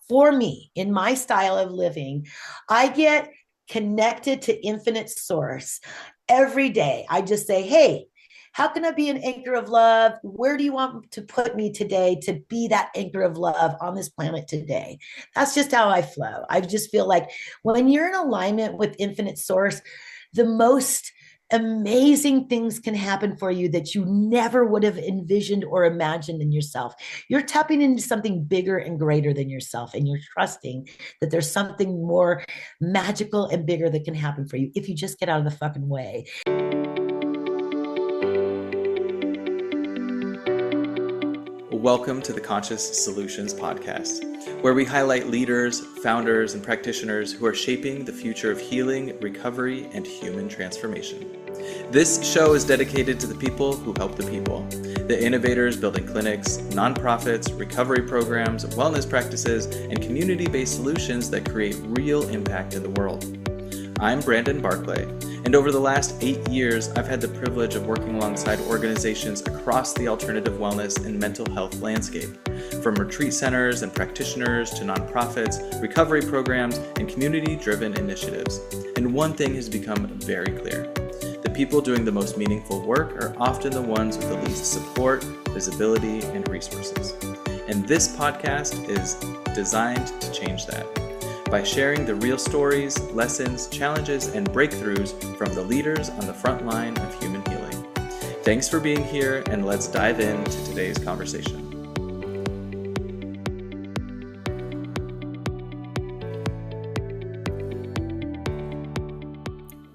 for me, in my style of living, I get connected to infinite source every day. I just say, hey, how can I be an anchor of love? Where do you want to put me today to be that anchor of love on this planet today? That's just how I flow. I just feel like when you're in alignment with infinite source, the most amazing things can happen for you that you never would have envisioned or imagined in yourself. You're tapping into something bigger and greater than yourself, and you're trusting that there's something more magical and bigger that can happen for you if you just get out of the fucking way. Welcome to the Conscious Solutions Podcast, where we highlight leaders, founders, and practitioners who are shaping the future of healing, recovery, and human transformation. This show is dedicated to the people who help the people, the innovators building clinics, nonprofits, recovery programs, wellness practices, and community-based solutions that create real impact in the world. I'm Brandon Barklay, and over the last 8 years, I've had the privilege of working alongside organizations across the alternative wellness and mental health landscape, from retreat centers and practitioners to nonprofits, recovery programs, and community-driven initiatives. And one thing has become very clear. The people doing the most meaningful work are often the ones with the least support, visibility, and resources. And this podcast is designed to change that by sharing the real stories, lessons, challenges, and breakthroughs from the leaders on the front line of human healing. Thanks for being here, and let's dive into today's conversation.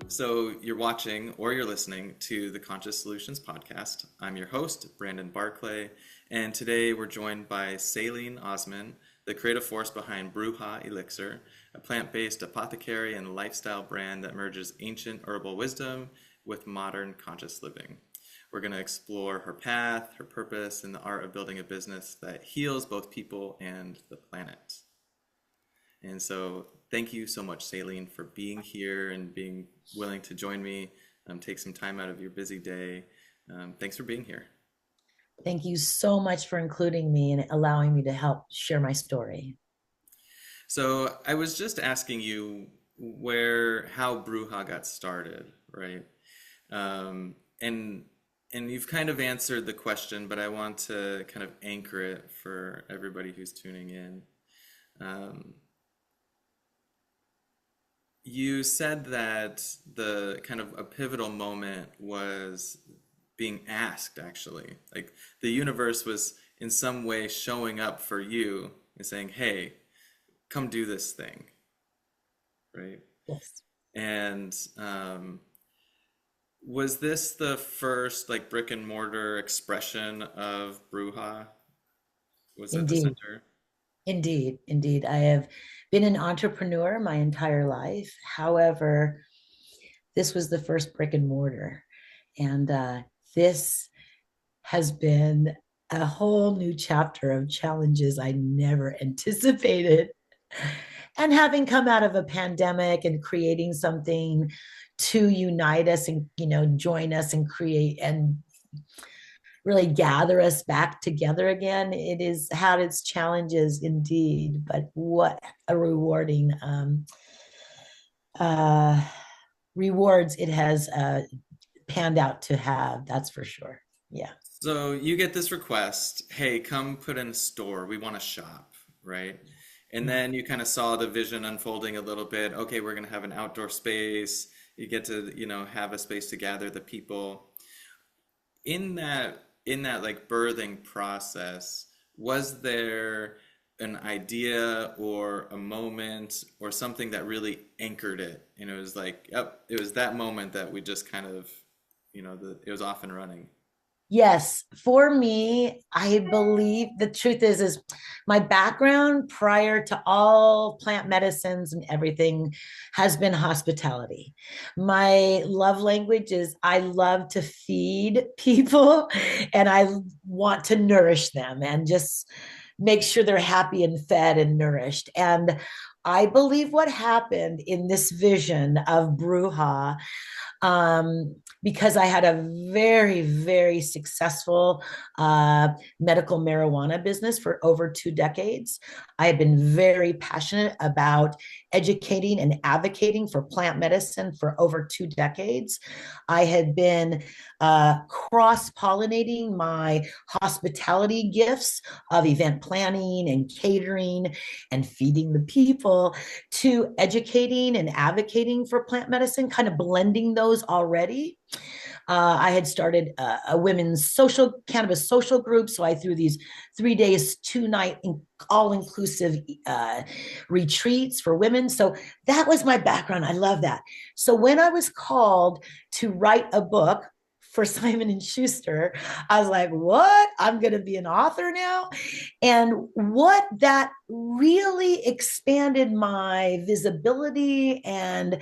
So you're watching or you're listening to the Conscious Solutions Podcast. I'm your host, Brandon Barklay, and today we're joined by Sailene Ossman, the creative force behind Brewja Elixir, a plant-based apothecary and lifestyle brand that merges ancient herbal wisdom with modern conscious living. We're going to explore her path, her purpose, and the art of building a business that heals both people and the planet. And so thank you so much, Sailene, for being here and being willing to join me, take some time out of your busy day. Thanks for being here. Thank you so much for including me and allowing me to help share my story. So I was just asking you how Brewja got started, right? And you've kind of answered the question, but I want to kind of anchor it for everybody who's tuning in. You said that the kind of a pivotal moment was being asked, actually. Like the universe was in some way showing up for you and saying, hey, come do this thing, right? Yes. And was this the first like brick and mortar expression of Brewja? Was that the Indeed. center? Indeed. I have been an entrepreneur my entire life. However, this was the first brick and mortar. And this has been a whole new chapter of challenges I never anticipated. And having come out of a pandemic and creating something to unite us and, join us and create and really gather us back together again, it has had its challenges indeed, but what a rewarding rewards it has panned out to have, that's for sure. Yeah. So you get this request, hey, come put in a store. We want to shop, right? And then you kind of saw the vision unfolding a little bit. Okay, we're going to have an outdoor space. You get to, have a space to gather the people. In that like birthing process, was there an idea or a moment or something that really anchored it? And it was like, yep, it was that moment that we just kind of, it was off and running. Yes, for me, I believe the truth is my background prior to all plant medicines and everything has been hospitality. My love language is I love to feed people and I want to nourish them and just make sure they're happy and fed and nourished. And I believe what happened in this vision of Brewja, because I had a very, very successful medical marijuana business for over 2 decades. I have been very passionate about educating and advocating for plant medicine for over 2 decades. I had been cross pollinating my hospitality gifts of event planning and catering and feeding the people to educating and advocating for plant medicine, kind of blending those already. I had started a women's social cannabis social group. So I threw these 3 days, 2 night, all inclusive retreats for women. So that was my background. I love that. So when I was called to write a book for Simon and Schuster, I was like, what? I'm going to be an author now? And what that really expanded my visibility and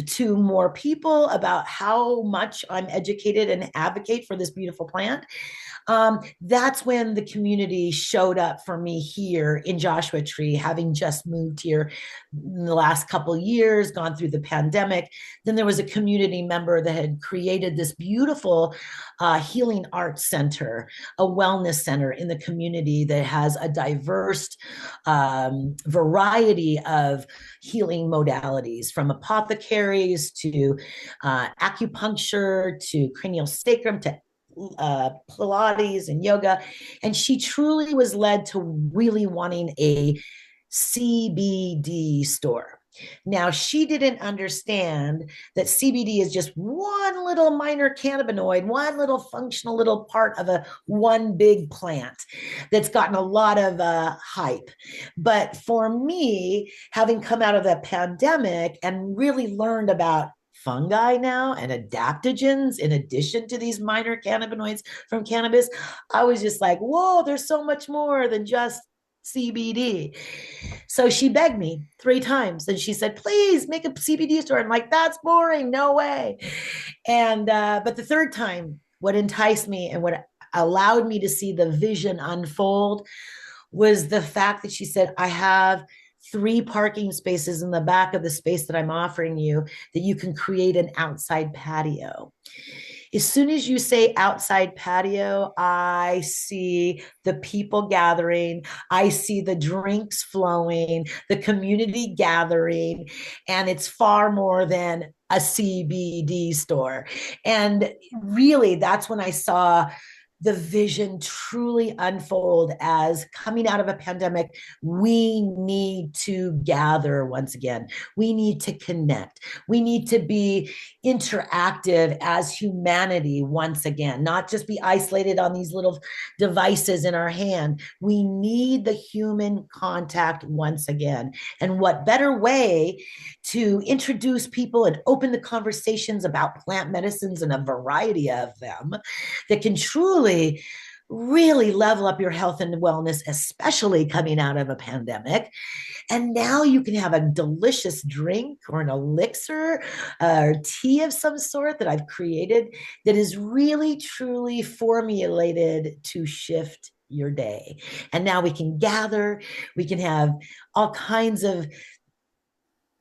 to more people about how much I'm educated and advocate for this beautiful plant. That's when the community showed up for me here in Joshua Tree, having just moved here in the last couple of years, gone through the pandemic. Then there was a community member that had created this beautiful healing arts center, a wellness center in the community that has a diverse variety of healing modalities, from apothecaries to acupuncture to cranial sacrum to Pilates and yoga. And she truly was led to really wanting a CBD store. Now, she didn't understand that CBD is just one little minor cannabinoid, one little functional little part of a one big plant that's gotten a lot of hype. But for me, having come out of the pandemic and really learned about fungi now and adaptogens in addition to these minor cannabinoids from cannabis, I was just like, whoa, there's so much more than just CBD. So she begged me 3 times and she said, please make a CBD store. I'm like, that's boring. No way. And, but the third time, what enticed me and what allowed me to see the vision unfold was the fact that she said, I have 3 parking spaces in the back of the space that I'm offering you that you can create an outside patio. As soon as you say outside patio, I see the people gathering, I see the drinks flowing, the community gathering, and it's far more than a CBD store. And really, that's when I saw the vision truly unfold as coming out of a pandemic, we need to gather once again. We need to connect. We need to be interactive as humanity once again, not just be isolated on these little devices in our hand. We need the human contact once again. And what better way to introduce people and open the conversations about plant medicines and a variety of them that can truly really level up your health and wellness, especially coming out of a pandemic. And now you can have a delicious drink or an elixir or tea of some sort that I've created that is really, truly formulated to shift your day. And now we can gather, we can have all kinds of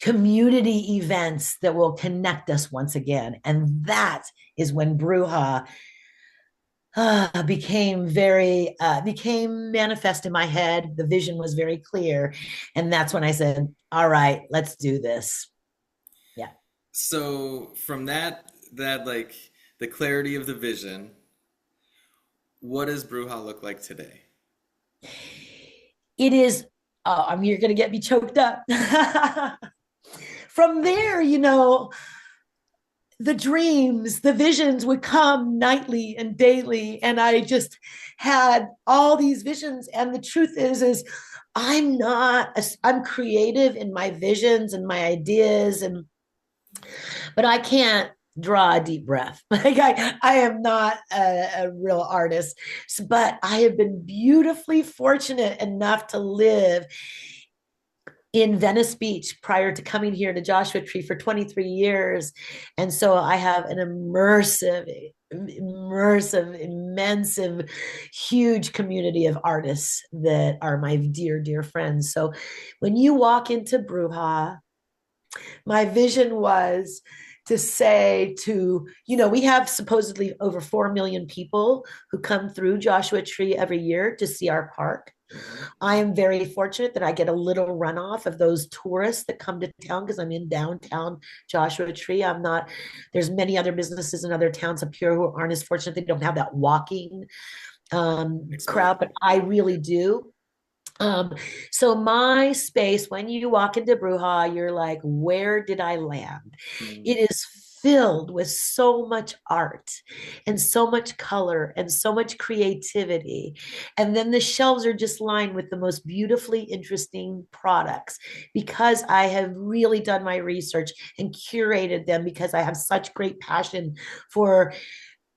community events that will connect us once again. And that is when Brewja became manifest in my head. The vision was very clear, and that's when I said, all right, let's do this. Yeah. So from that like the clarity of the vision, what does Brewja look like today? It is, I mean, you're going to get me choked up. From there, the dreams, the visions would come nightly and daily. And I just had all these visions. And the truth is I'm creative in my visions and my ideas, but I can't draw a deep breath. Like I am not a real artist, but I have been beautifully fortunate enough to live in Venice Beach prior to coming here to Joshua Tree for 23 years. And so I have an immersive, huge community of artists that are my dear, dear friends. So when you walk into Brewja, my vision was to say to, we have supposedly over 4 million people who come through Joshua Tree every year to see our park. I am very fortunate that I get a little runoff of those tourists that come to town because I'm in downtown Joshua Tree. I'm not, there's many other businesses in other towns up here who aren't as fortunate. They don't have that walking Exposure. crowd, but I really do. Um, so my space, when you walk into Brewja, you're like, where did I land? Mm. It is filled with so much art and so much color and so much creativity. And then the shelves are just lined with the most beautifully interesting products because I have really done my research and curated them because I have such great passion for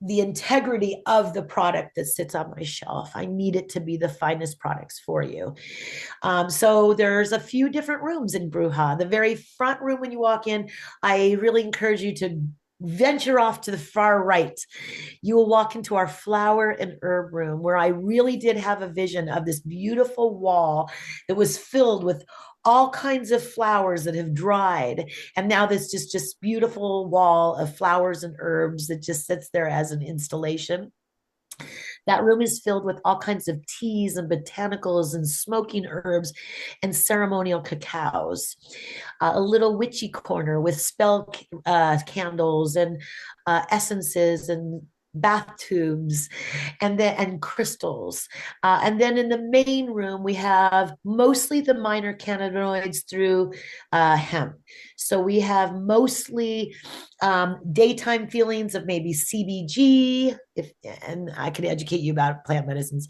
the integrity of the product that sits on my shelf. I need it to be the finest products for you. So there's a few different rooms in Brewja. The very front room when you walk in, I really encourage you to venture off to the far right. You will walk into our flower and herb room where I really did have a vision of this beautiful wall that was filled with all kinds of flowers that have dried, and now this just beautiful wall of flowers and herbs that just sits there as an installation. That room is filled with all kinds of teas and botanicals and smoking herbs and ceremonial cacaos. A little witchy corner with spell candles and essences and bath tubes and crystals. And then in the main room, we have mostly the minor cannabinoids through hemp. So we have mostly daytime feelings of maybe CBG, if and I can educate you about plant medicines,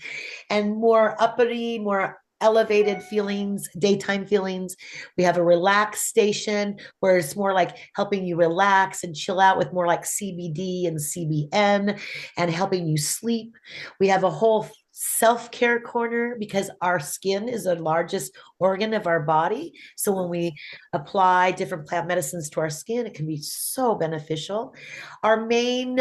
and more uppity, more elevated feelings, daytime feelings. We have a relax station where it's more like helping you relax and chill out with more like CBD and CBN and helping you sleep. We have a whole self-care corner because our skin is the largest organ of our body. So when we apply different plant medicines to our skin, it can be so beneficial. Our main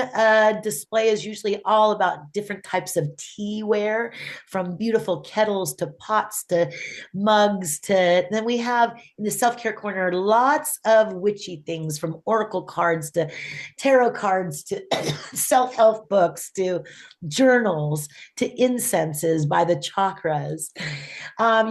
display is usually all about different types of teaware, from beautiful kettles to pots to mugs to, then we have in the self-care corner lots of witchy things, from oracle cards to tarot cards to self-help books to journals to incenses by the chakras.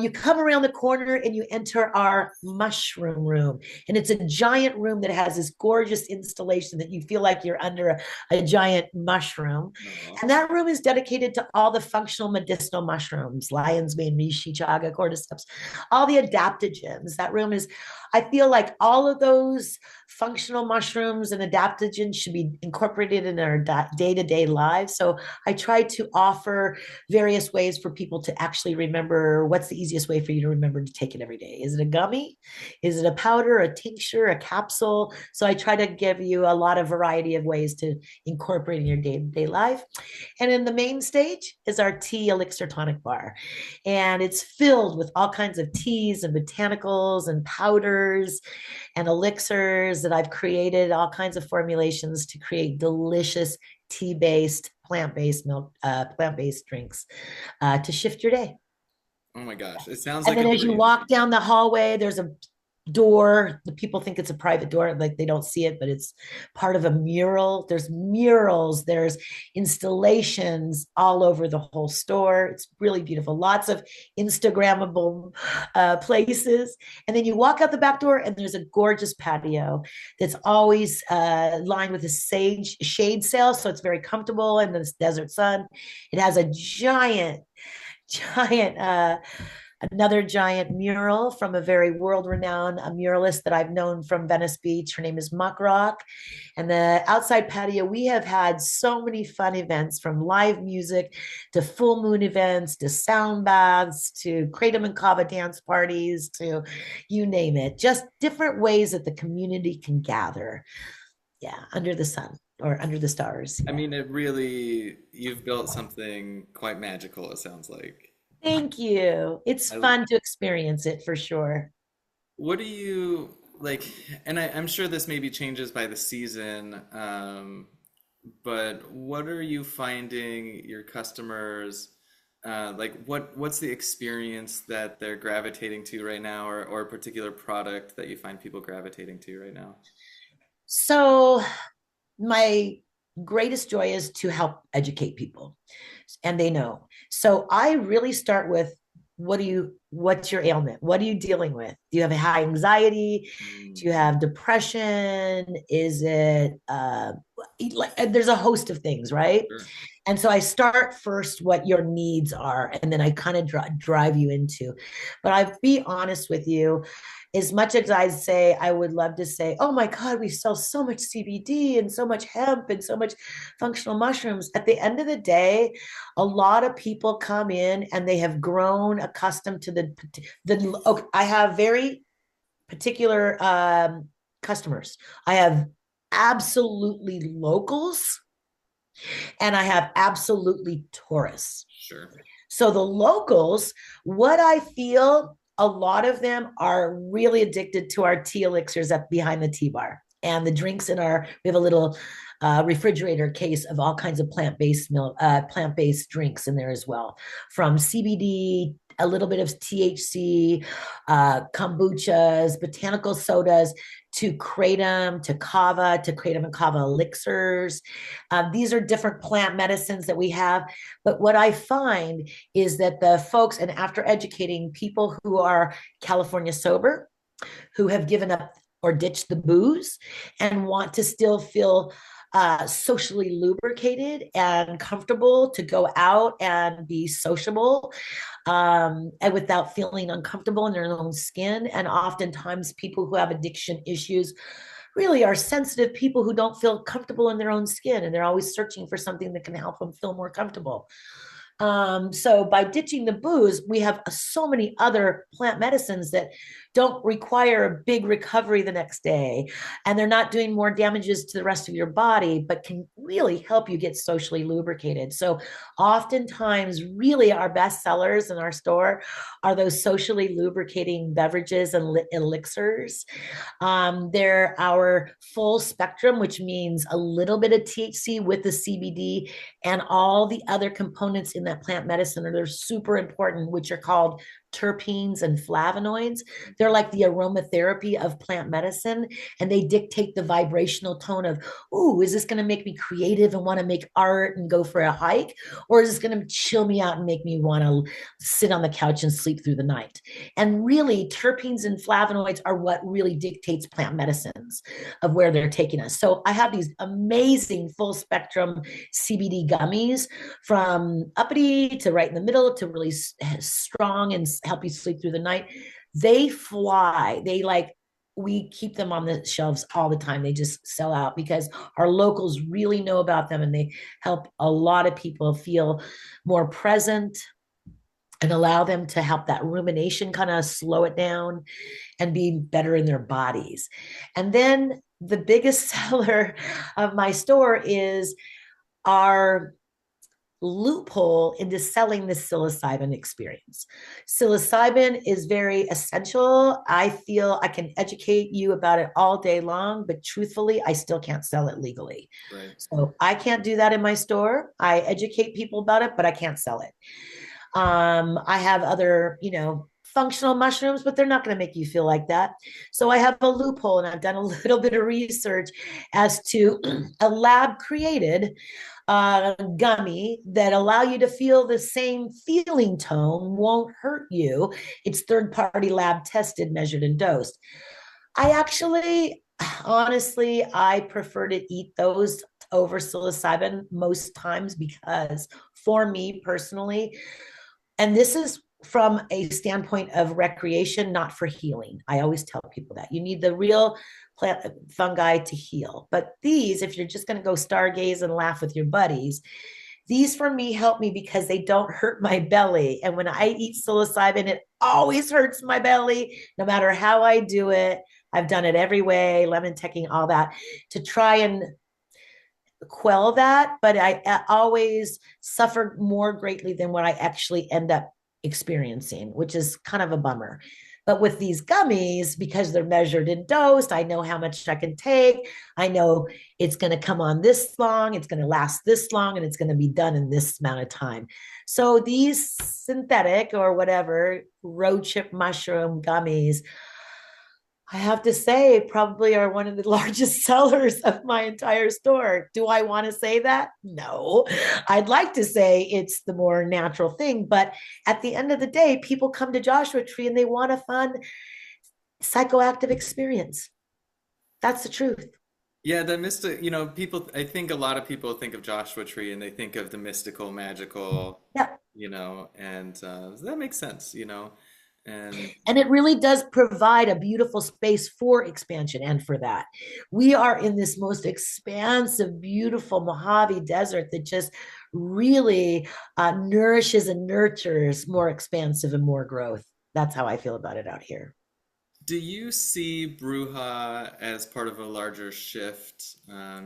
You come around the corner and you enter our mushroom room. And it's a giant room that has this gorgeous installation that you feel like you're under a giant mushroom. Uh-huh. And that room is dedicated to all the functional medicinal mushrooms, lion's mane, reishi, chaga, cordyceps, all the adaptogens. That room is, I feel like all of those functional mushrooms and adaptogens should be incorporated in our day-to-day lives. So I try to offer various ways for people to actually remember what's the easiest way for you to remember to take it every day. Is it a gummy? Is it a powder, a tincture, a capsule? So I try to give you a lot of variety of ways to incorporate in your day-to-day life. And in the main stage is our tea elixir tonic bar. And it's filled with all kinds of teas and botanicals and powders and elixirs that I've created, all kinds of formulations to create delicious tea-based, plant-based milk, plant-based drinks to shift your day. Oh my gosh, it sounds And like then a as you dream. walk down the hallway, there's a door. The people think it's a private door, like they don't see it, but it's part of a mural. There's murals, there's installations all over the whole store. It's really beautiful. Lots of Instagrammable places. And then you walk out the back door, and there's a gorgeous patio that's always lined with a sage shade sail. So it's very comfortable in this desert sun. It has a giant another giant mural from a very world-renowned muralist that I've known from Venice Beach. Her name is Muck Rock. And the outside patio, we have had so many fun events, from live music to full moon events to sound baths to kratom and kava dance parties to you name it. Just different ways that the community can gather. Yeah, under the sun or under the stars. I mean, it really, you've built something quite magical, it sounds like. Thank you. It's I, fun to experience it for sure. what do you like? And I'm sure this maybe changes by the season, but what are you finding your customers like? What's the experience that they're gravitating to right now, or a particular product that you find people gravitating to right now? So my greatest joy is to help educate people, and they know. So I really start with, what's your ailment? What are you dealing with? Do you have a high anxiety? Do you have depression? Is it there's a host of things, right? Sure. And so I start first what your needs are, and then I kind of drive you into. But I'll be honest with you, as much as I say, I would love to say, oh my God, we sell so much CBD and so much hemp and so much functional mushrooms. At the end of the day, a lot of people come in and they have grown accustomed to the okay, I have very particular customers. I have absolutely locals and I have absolutely tourists. Sure. So the locals, what I feel, a lot of them are really addicted to our tea elixirs up behind the tea bar and the drinks in our. We have a little refrigerator case of all kinds of plant-based milk, plant-based drinks in there as well, from CBD, a little bit of THC, kombuchas, botanical sodas, to kratom, to kava, to kratom and kava elixirs. These are different plant medicines that we have. But what I find is that the folks, and after educating people who are California sober, who have given up or ditched the booze and want to still feel socially lubricated and comfortable to go out and be sociable, and without feeling uncomfortable in their own skin. And oftentimes, people who have addiction issues really are sensitive people who don't feel comfortable in their own skin, and they're always searching for something that can help them feel more comfortable. So by ditching the booze, we have so many other plant medicines that don't require a big recovery the next day, and they're not doing more damages to the rest of your body, but can really help you get socially lubricated. So oftentimes, really our best sellers in our store are those socially lubricating beverages and elixirs. They're our full spectrum, which means a little bit of THC with the CBD, and all the other components in that plant medicine are super important, which are called terpenes and flavonoids. They're like the aromatherapy of plant medicine, and they dictate the vibrational tone of, ooh, is this going to make me creative and want to make art and go for a hike? Or is this going to chill me out and make me want to sit on the couch and sleep through the night? And really, terpenes and flavonoids are what really dictates plant medicines of where they're taking us. So I have these amazing full spectrum CBD gummies, from uppity to right in the middle to really strong and help you sleep through the night. They fly. We keep them on the shelves all the time. They just sell out because our locals really know about them, and they help a lot of people feel more present and allow them to help that rumination kind of slow it down and be better in their bodies. And then the biggest seller of my store is our loophole into selling the psilocybin experience. Psilocybin is very essential. I feel I can educate you about it all day long, but truthfully, I still can't sell it legally. Right. So I can't do that in my store. I educate people about it, but I can't sell it. I have other, functional mushrooms, but they're not going to make you feel like that. So I have a loophole, and I've done a little bit of research as to a lab created gummy that allow you to feel the same feeling tone, won't hurt you. It's third party lab tested, measured, and dosed. I actually, honestly, I prefer to eat those over psilocybin most times, because for me personally, and this is from a standpoint of recreation, not for healing. I always tell people that you need the real plant fungi to heal. But these, if you're just going to go stargaze and laugh with your buddies, these for me help me because they don't hurt my belly. And when I eat psilocybin, it always hurts my belly, no matter how I do it. I've done it every way, lemon teching, all that, to try and quell that, but I always suffered more greatly than what I actually end up experiencing, which is kind of a bummer. But with these gummies, because they're measured and dosed, I know how much I can take. I know it's going to come on this long, it's going to last this long, and it's going to be done in this amount of time. So these synthetic or whatever road chip mushroom gummies, I have to say, probably are one of the largest sellers of my entire store. Do I want to say that? No. I'd like to say it's the more natural thing, but at the end of the day, people come to Joshua Tree and they want a fun psychoactive experience. That's the truth. Yeah, the mystic, people, I think a lot of people think of Joshua Tree and they think of the mystical, magical, Yeah. and that makes sense, and And it really does provide a beautiful space for expansion. And for that, we are in this most expansive, beautiful Mojave Desert that just really nourishes and nurtures more expansive and more growth. That's how I feel about it out here. do you see Brewja as part of a larger shift,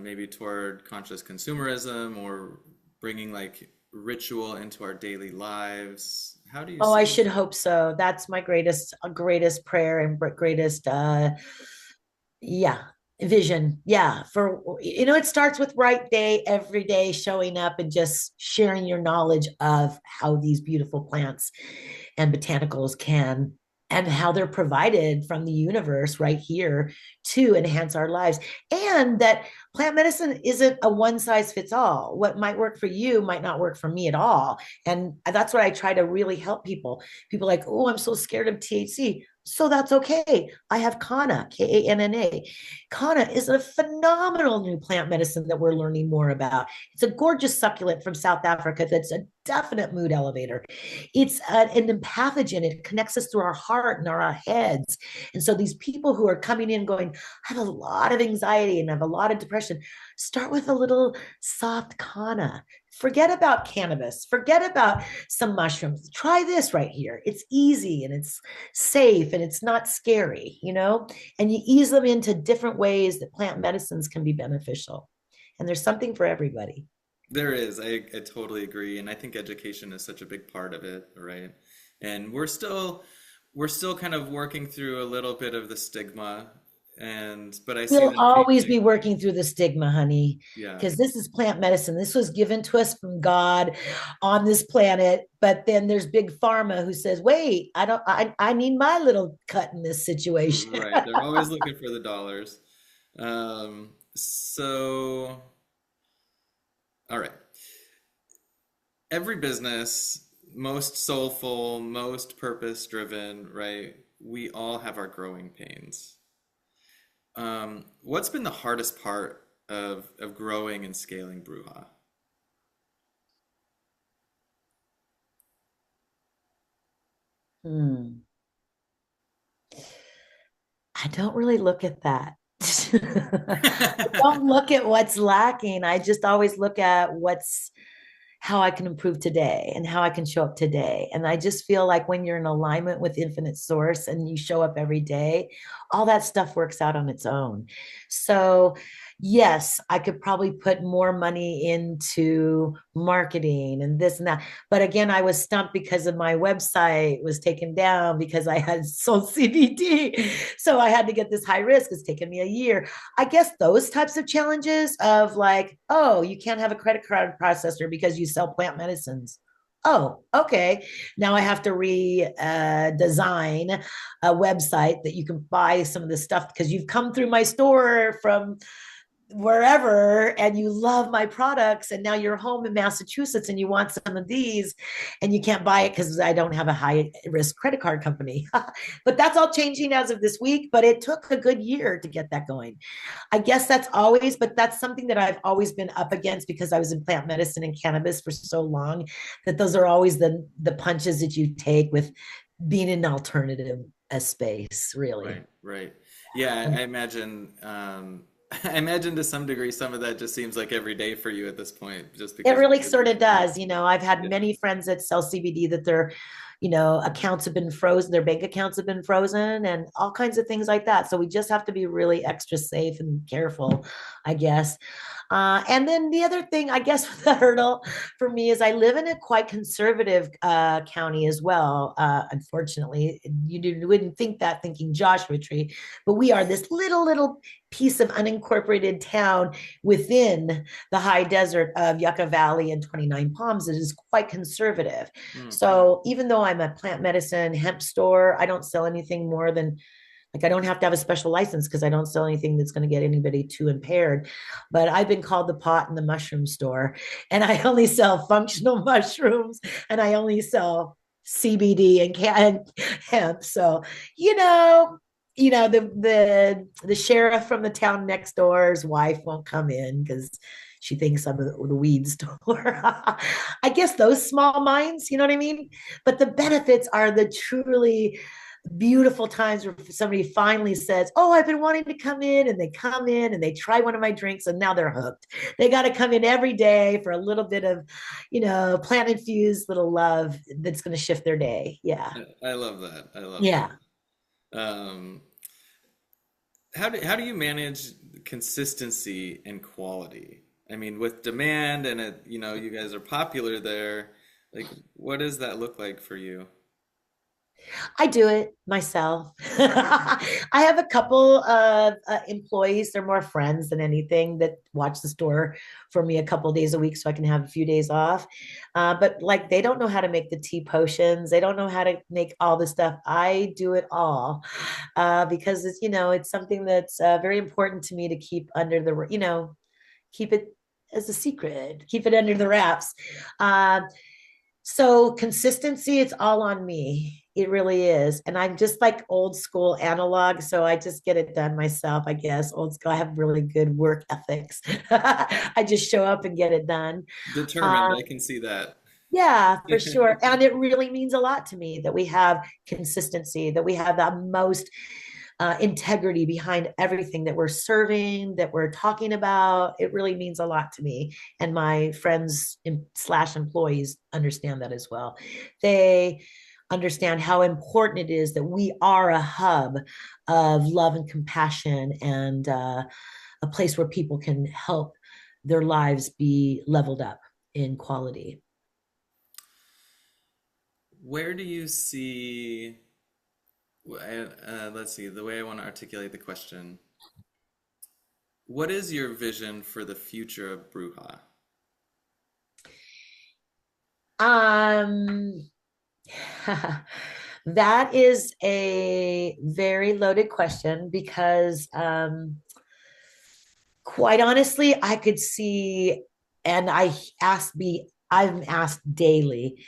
maybe toward conscious consumerism or bringing like ritual into our daily lives? How do you Oh, I see? should hope so. That's my greatest prayer and greatest yeah, vision. Yeah, for it starts with right day every day showing up and just sharing your knowledge of how these beautiful plants and botanicals can and how they're provided from the universe right here to enhance our lives. And that plant medicine isn't a one size fits all. What might work for you might not work for me at all. And that's what I try to really help people. People like, oh, I'm so scared of THC. So that's okay. I have Kanna, Kanna. Kanna is a phenomenal new plant medicine that we're learning more about. It's a gorgeous succulent from South Africa that's a definite mood elevator. It's an empathogen. It connects us through our heart and our heads. And so these people who are coming in going, I have a lot of anxiety and I have a lot of depression, start with a little soft Kanna. Forget about cannabis. Forget about some mushrooms. Try this right here. It's easy and it's safe and it's not scary, and you ease them into different ways that plant medicines can be beneficial. And there's something for everybody. There is. I totally agree, and I think education is such a big part of it, right? And we're still kind of working through a little bit of the stigma, and but I see We'll that always changing. be working through the stigma, honey, Yeah, because this is plant medicine. This was given to us from God on this planet. But then there's big pharma who says, wait, I need my little cut in this situation. right. They're always looking for the dollars. So, all right. Every business, most soulful, most purpose driven, right? We all have our growing pains. What's been the hardest part of growing and scaling Brewha? Hmm. I don't really look at that. I don't look at what's lacking. I just always look at how I can improve today and how I can show up today. And I just feel like when you're in alignment with infinite source and you show up every day, all that stuff works out on its own. So, yes, I could probably put more money into marketing and this and that. But again, I was stumped because of my website was taken down because I had sold CBD. So I had to get this high risk. It's taken me a year. I guess those types of challenges of like, oh, you can't have a credit card processor because you sell plant medicines. Oh, okay. Now I have to redesign a website that you can buy some of the stuff because you've come through my store from wherever and you love my products and now you're home in Massachusetts and you want some of these and you can't buy it because I don't have a high risk credit card company. But that's all changing as of this week, but it took a good year to get that going. I guess but that's something that I've always been up against because I was in plant medicine and cannabis for so long that those are always the punches that you take with being in an alternative space, really. Right, right. Yeah, I imagine I imagine to some degree some of that just seems like every day for you at this point, just It because really you're sort of in it. does. I've had Yeah. many friends that sell CBD that their, accounts have been frozen, their bank accounts have been frozen, and all kinds of things like that. So we just have to be really extra safe and careful, I guess. And then the other thing, I guess, the hurdle for me is I live in a quite conservative county as well. Unfortunately, wouldn't think that thinking Joshua Tree, but we are this little piece of unincorporated town within the high desert of Yucca Valley and 29 Palms. It is quite conservative. Mm, So even though I'm a plant medicine hemp store, I don't sell anything more than Like I don't have to have a special license because I don't sell anything that's going to get anybody too impaired. But I've been called the pot in the mushroom store, and I only sell functional mushrooms, and I only sell CBD and hemp. So, you know, the sheriff from the town next door's wife won't come in because she thinks I'm the weed store. I guess those small minds, you know what I mean? But the benefits are the truly beautiful times where somebody finally says, "Oh, I've been wanting to come in," and they come in and they try one of my drinks and now they're hooked. They got to come in every day for a little bit of, plant infused little love that's going to shift their day. Yeah. I love that. I love Yeah. that. How do you manage consistency and quality? I mean, with demand and you guys are popular there. Like, what does that look like for you? I do it myself. I have a couple of employees. They're more friends than anything that watch the store for me a couple of days a week so I can have a few days off. But like they don't know how to make the tea potions. They don't know how to make all this stuff. I do it all because it's something that's very important to me to keep under keep it as a secret, keep it under the wraps. Uh, so consistency, it's all on me. It really is. And I'm just like old school analog. So I just get it done myself, I guess. Old school. I have really good work ethics. I just show up and get it done. Determined, Um, I can see that. yeah, for sure. And it really means a lot to me that we have consistency, that we have that most integrity behind everything that we're serving, that we're talking about. It really means a lot to me. And my friends slash employees understand that as well. They understand how important it is that we are a hub of love and compassion and a place where people can help their lives be leveled up in quality. Where do you see, let's see, the way I want to articulate the question. What is your vision for the future of Brewha? Um, that is a very loaded question because, quite honestly, I could see, and I'm asked daily,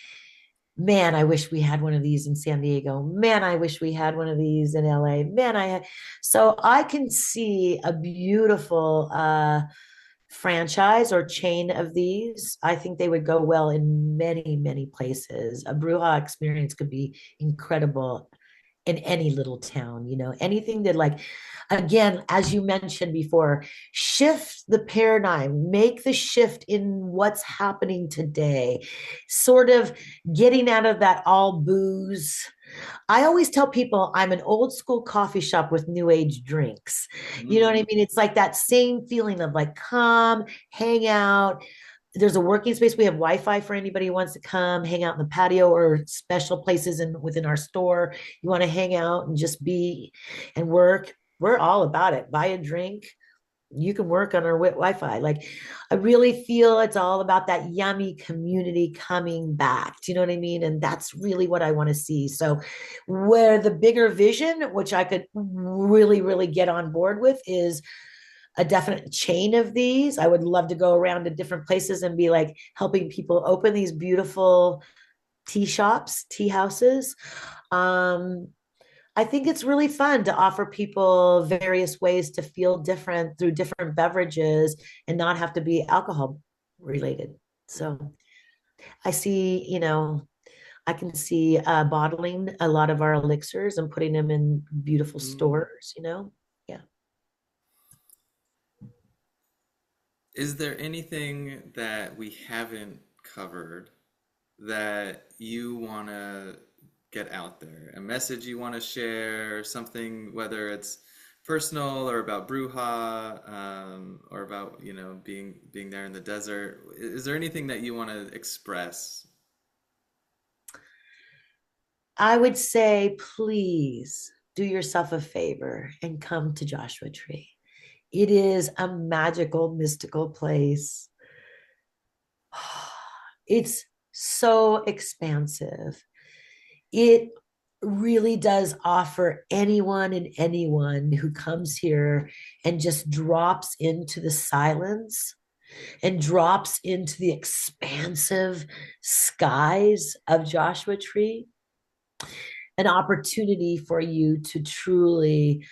man, I wish we had one of these in San Diego. Man, I wish we had one of these in LA. So I can see a beautiful franchise or chain of these. I think they would go well in many, many places. A Brewha experience could be incredible in any little town, anything that, like, again, as you mentioned before, shift the paradigm, make the shift in what's happening today, sort of getting out of that all booze. I always tell people I'm an old school coffee shop with new age drinks. You know what Mm. I mean? It's like that same feeling of like, come, hang out. There's a working space. We have Wi-Fi for anybody who wants to come hang out in the patio or special places within our store. You want to hang out and just be and work. We're all about it. Buy a drink. You can work on our Wi-Fi. Like, I really feel it's all about that yummy community coming back. Do you know what I mean? And that's really what I want to see. So, where the bigger vision, which I could really, really get on board with, is a definite chain of these. I would love to go around to different places and be like helping people open these beautiful tea shops, tea houses. Um, I think it's really fun to offer people various ways to feel different through different beverages and not have to be alcohol related. So I see, I can see bottling a lot of our elixirs and putting them in beautiful Mm. stores. Yeah. Is there anything that we haven't covered that you want to get out there? A message you want to share, something, whether it's personal or about Brewha, or about, being there in the desert. Is there anything that you want to express? I would say, please do yourself a favor and come to Joshua Tree. It is a magical, mystical place. It's so expansive. It really does offer anyone who comes here and just drops into the silence and drops into the expansive skies of Joshua Tree, an opportunity for you to truly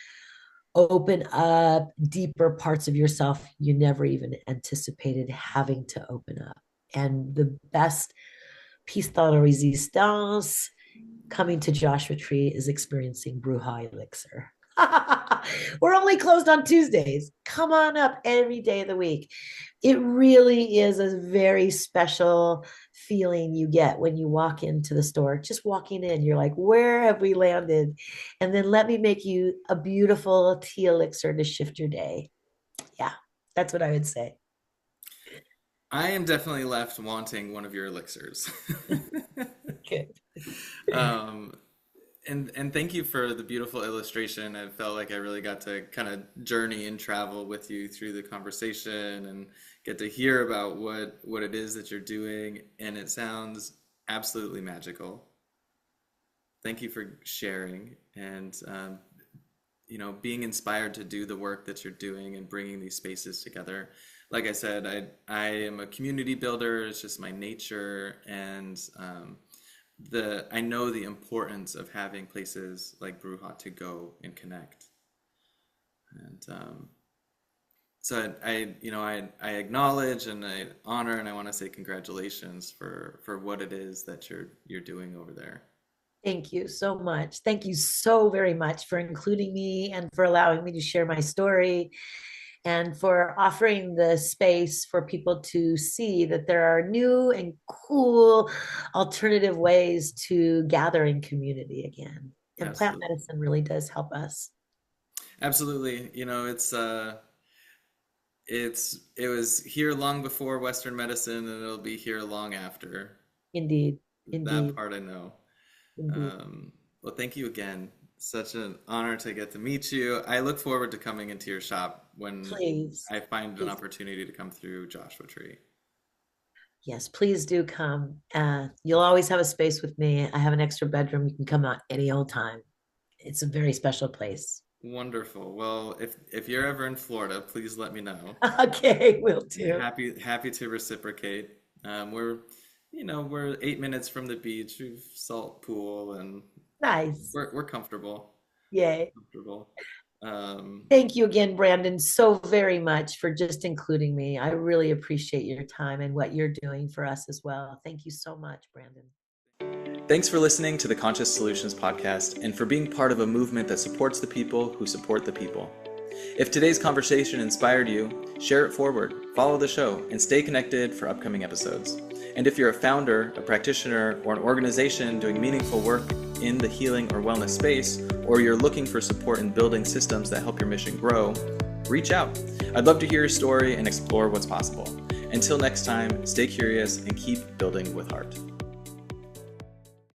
open up deeper parts of yourself you never even anticipated having to open up. And the best piece de la resistance coming to Joshua Tree is experiencing Brewja Elixir. We're only closed on Tuesdays. Come on up every day of the week. It really is a very special feeling you get when you walk into the store. Just walking in, you're like, where have we landed? And then let me make you a beautiful tea elixir to shift your day. Yeah, that's what I would say. I am definitely left wanting one of your elixirs. Good. Um, and thank you for the beautiful illustration. I felt like I really got to kind of journey and travel with you through the conversation and get to hear about what it is that you're doing. And it sounds absolutely magical. Thank you for sharing and being inspired to do the work that you're doing and bringing these spaces together. Like I said, I am a community builder. It's just my nature, and I know the importance of having places like Brewja to go and connect. And so I acknowledge and I honor and I want to say congratulations for what it is that you're doing over there. Thank you so much. Thank you so very much for including me and for allowing me to share my story and for offering the space for people to see that there are new and cool alternative ways to gather in community again. And plant Absolutely. medicine really does help us. Absolutely. It was here long before Western medicine, and it'll be here long after. Indeed. That Indeed. part I know. Indeed. Well, thank you again. Such an honor to get to meet you. I look forward to coming into your shop when Please. I find an Please. opportunity to come through Joshua Tree. Yes, please do come. You'll always have a space with me. I have an extra bedroom. You can come out any old time. It's a very special place. Wonderful. Well, if you're ever in Florida, please let me know. Okay, will do. Happy to reciprocate. We're 8 minutes from the beach. We've salt pool, and Nice. we're comfortable. Yay. Comfortable. Um, Thank you again, Brandon, so very much for just including me. I really appreciate your time and what you're doing for us as well. Thank you so much, Brandon. Thanks for listening to the Conscious Solutions podcast and for being part of a movement that supports the people who support the people. If today's conversation inspired you, share it forward, follow the show, and stay connected for upcoming episodes. And if you're a founder, a practitioner, or an organization doing meaningful work in the healing or wellness space, or you're looking for support in building systems that help your mission grow, reach out. I'd love to hear your story and explore what's possible. Until next time, stay curious and keep building with heart.